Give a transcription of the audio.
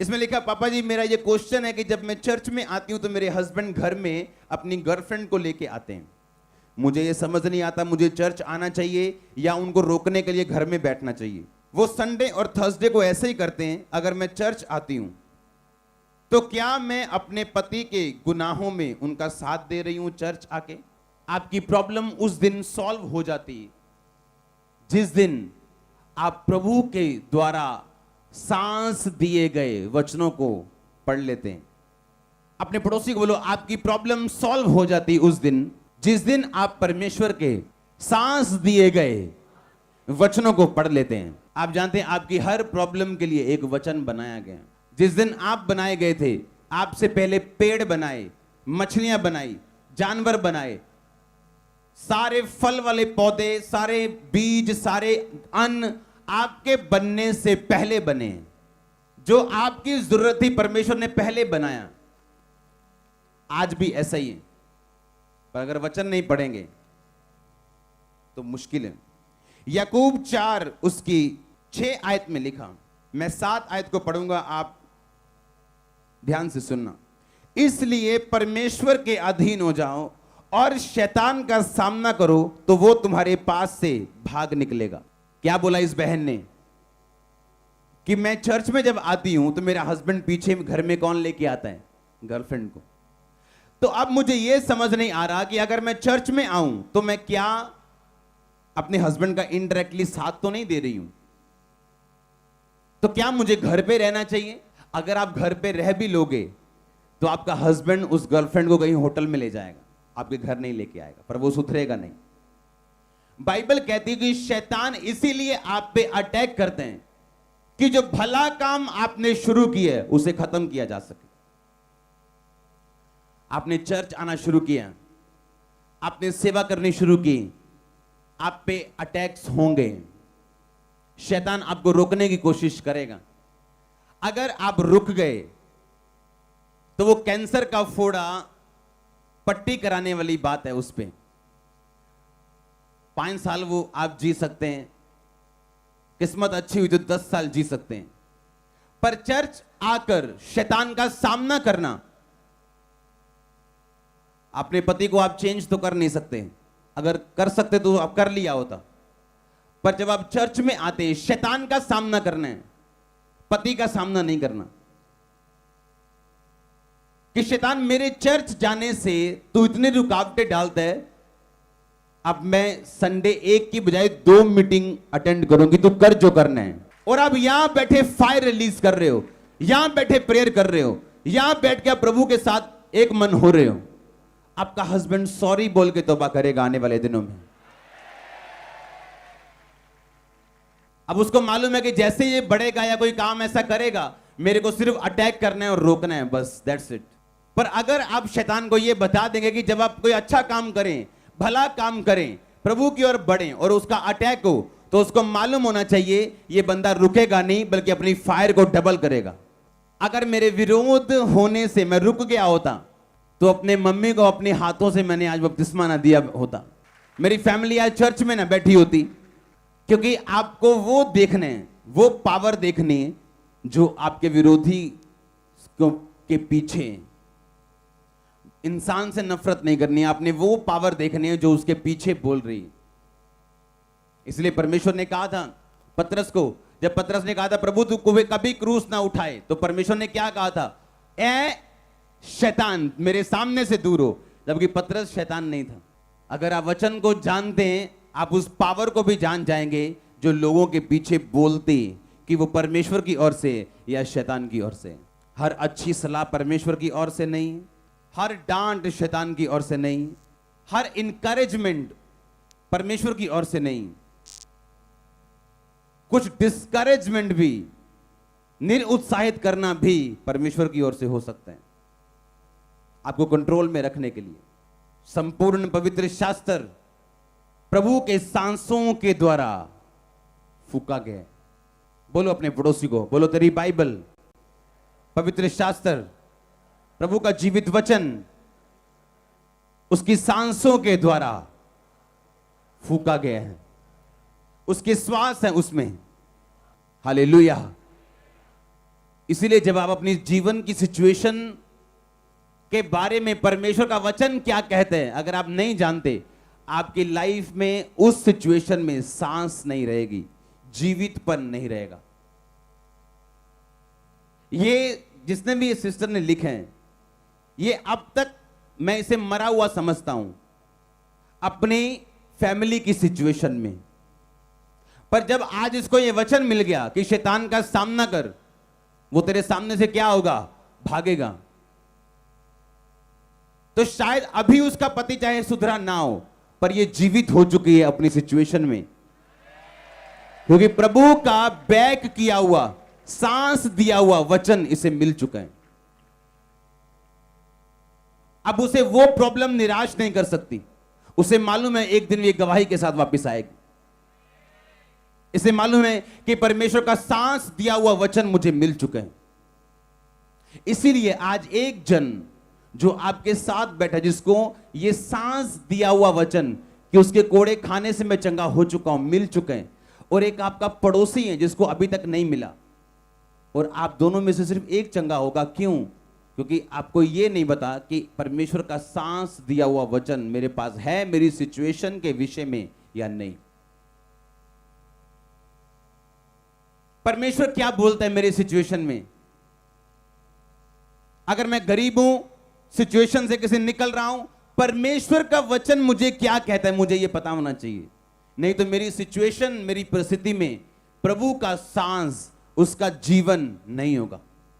इसमें लिखा, पापा जी मेरा ये क्वेश्चन है कि जब मैं चर्च में आती हूं तो मेरे हस्बैंड घर में अपनी गर्लफ्रेंड को लेके आते हैं। मुझे ये समझ नहीं आता मुझे चर्च आना चाहिए या उनको रोकने के लिए घर में बैठना चाहिए। वो संडे और थर्सडे को ऐसे ही करते हैं। अगर मैं चर्च आती हूं तो क्या मैं अपने पति के गुनाहों में उनका साथ दे रही हूं चर्च आके? आपकी प्रॉब्लम उस दिन सॉल्व हो जाती है जिस दिन आप प्रभु के द्वारा सांस दिए गए वचनों को पढ़ लेते हैं। अपने पड़ोसी को बोलो, आपकी प्रॉब्लम सॉल्व हो जाती उस दिन जिस दिन आप परमेश्वर के सांस दिए गए वचनों को पढ़ लेते हैं। आप जानते हैं आपकी हर प्रॉब्लम के लिए एक वचन बनाया गया। जिस दिन आप बनाए गए थे, आपसे पहले पेड़ बनाए, मछलियां बनाई, जानवर बनाए, सारे फल वाले पौधे, सारे बीज, सारे अन्न आपके बनने से पहले बने। जो आपकी जरूरत थी परमेश्वर ने पहले बनाया। आज भी ऐसा ही है, पर अगर वचन नहीं पढ़ेंगे तो मुश्किल है। याकूब 4 उसकी 6 आयत में लिखा, मैं 7 आयत को पढ़ूंगा, आप ध्यान से सुनना। इसलिए परमेश्वर के अधीन हो जाओ और शैतान का सामना करो तो वो तुम्हारे पास से भाग निकलेगा। क्या बोला इस बहन ने कि मैं चर्च में जब आती हूं तो मेरा हस्बैंड पीछे घर में कौन लेके आता है? गर्लफ्रेंड को। तो अब मुझे यह समझ नहीं आ रहा कि अगर मैं चर्च में आऊं तो मैं क्या अपने हस्बैंड का इनडायरेक्टली साथ तो नहीं दे रही हूं? तो क्या मुझे घर पे रहना चाहिए? अगर आप घर पे रह भी लोगे तो आपका हस्बैंड उस गर्लफ्रेंड को कहीं होटल में ले जाएगा, आपके घर नहीं लेके आएगा, पर वो सुधरेगा नहीं। बाइबल कहती है कि शैतान इसीलिए आप पे अटैक करते हैं कि जो भला काम आपने शुरू किया है उसे खत्म किया जा सके। आपने चर्च आना शुरू किया, आपने सेवा करनी शुरू की, आप पे अटैक्स होंगे। शैतान आपको रोकने की कोशिश करेगा। अगर आप रुक गए तो वो कैंसर का फोड़ा पट्टी कराने वाली बात है। उस पे 5 साल वो आप जी सकते हैं, किस्मत अच्छी हुई तो 10 साल जी सकते हैं, पर चर्च आकर शैतान का सामना करना, अपने पति को आप चेंज तो कर नहीं सकते, अगर कर सकते तो आप कर लिया होता, पर जब आप चर्च में आते हैं शैतान का सामना करना है, पति का सामना नहीं करना। कि शैतान मेरे चर्च जाने से तू इतने रुकावटें डालता है, अब मैं संडे 1 की बजाय 2 मीटिंग अटेंड करूंगी, तू कर जो करना है। और आप यहां बैठे फायर रिलीज कर रहे हो, यहां बैठे प्रेयर कर रहे हो, यहां बैठ के आप प्रभु के साथ एक मन हो रहे हो। आपका हस्बैंड सॉरी बोल के तौबा करेगा आने वाले दिनों में। अब उसको मालूम है कि जैसे ये बढ़ेगा या कोई काम ऐसा करेगा, मेरे को सिर्फ अटैक करना है और रोकना है, बस दैट्स इट। पर अगर आप शैतान को ये बता देंगे कि जब आप कोई अच्छा काम करें, भला काम करें, प्रभु की ओर बढ़ें और उसका अटैक हो, तो उसको मालूम होना चाहिए ये बंदा रुकेगा नहीं बल्कि अपनी फायर को डबल करेगा। अगर मेरे विरोध होने से मैं रुक गया होता तो अपने मम्मी को अपने हाथों से मैंने आज बपतिस्मा ना दिया होता, मेरी फैमिली आज चर्च में ना बैठी होती। क्योंकि आपको वो देखने, वो पावर देखनी है जो आपके विरोधी के पीछे। इंसान से नफरत नहीं करनी है, आपने वो पावर देखनी है जो उसके पीछे बोल रही है। इसलिए परमेश्वर ने कहा था पतरस को, जब पतरस ने कहा था प्रभु तू कभी क्रूस ना उठाए, तो परमेश्वर ने क्या कहा था? ए शैतान मेरे सामने से दूर हो। जबकि पतरस शैतान नहीं था। अगर आप वचन को जानते हैं, आप उस पावर को भी जान जाएंगे जो लोगों के पीछे बोलती कि वो परमेश्वर की ओर से या शैतान की ओर से। हर अच्छी सलाह परमेश्वर की ओर से नहीं, हर डांट शैतान की ओर से नहीं, हर इनकरेजमेंट परमेश्वर की ओर से नहीं। कुछ डिस्करेजमेंट भी, निरुत्साहित करना भी परमेश्वर की ओर से हो सकता है, आपको कंट्रोल में रखने के लिए। संपूर्ण पवित्र शास्त्र प्रभु के सांसों के द्वारा फूका गया। बोलो अपने पड़ोसी को, बोलो तेरी बाइबल, पवित्र शास्त्र, प्रभु का जीवित वचन उसकी सांसों के द्वारा फूका गया है, उसके श्वास है उसमें। हालेलुया। इसीलिए जब आप अपनी जीवन की सिचुएशन के बारे में परमेश्वर का वचन क्या कहते हैं अगर आप नहीं जानते, आपकी लाइफ में उस सिचुएशन में सांस नहीं रहेगी, जीवितपन नहीं रहेगा। ये जिसने भी ये सिस्टर ने लिखे हैं, ये अब तक मैं इसे मरा हुआ समझता हूं अपनी फैमिली की सिचुएशन में, पर जब आज इसको ये वचन मिल गया कि शैतान का सामना कर, वो तेरे सामने से क्या होगा, भागेगा। तो शायद अभी उसका पति चाहे सुधरा ना हो, पर ये जीवित हो चुकी है अपनी सिचुएशन में, क्योंकि प्रभु का बैक किया हुआ, सांस दिया हुआ वचन इसे मिल चुका है। अब उसे वो प्रॉब्लम निराश नहीं कर सकती, उसे मालूम है एक दिन ये गवाही के साथ वापस आएगी। इसे मालूम है कि परमेश्वर का सांस दिया हुआ वचन मुझे मिल चुका है। इसीलिए आज एक जन जो आपके साथ बैठा, जिसको ये सांस दिया हुआ वचन कि उसके कोड़े खाने से मैं चंगा हो चुका हूं, मिल चुके हैं, और एक आपका पड़ोसी है जिसको अभी तक नहीं मिला, और आप दोनों में से सिर्फ एक चंगा होगा। क्यों? क्योंकि आपको यह नहीं पता कि परमेश्वर का सांस दिया हुआ वचन मेरे पास है मेरी सिचुएशन के विषय में या नहीं। परमेश्वर क्या बोलता है मेरी सिचुएशन में? अगर मैं गरीब हूं, सिचुएशन से किसी निकल रहा हूं, परमेश्वर का वचन मुझे क्या कहता है, मुझे यह पता होना चाहिए। नहीं तो मेरी सिचुएशन, मेरी परिस्थिति में प्रभु का सांस, उसका जीवन नहीं होगा।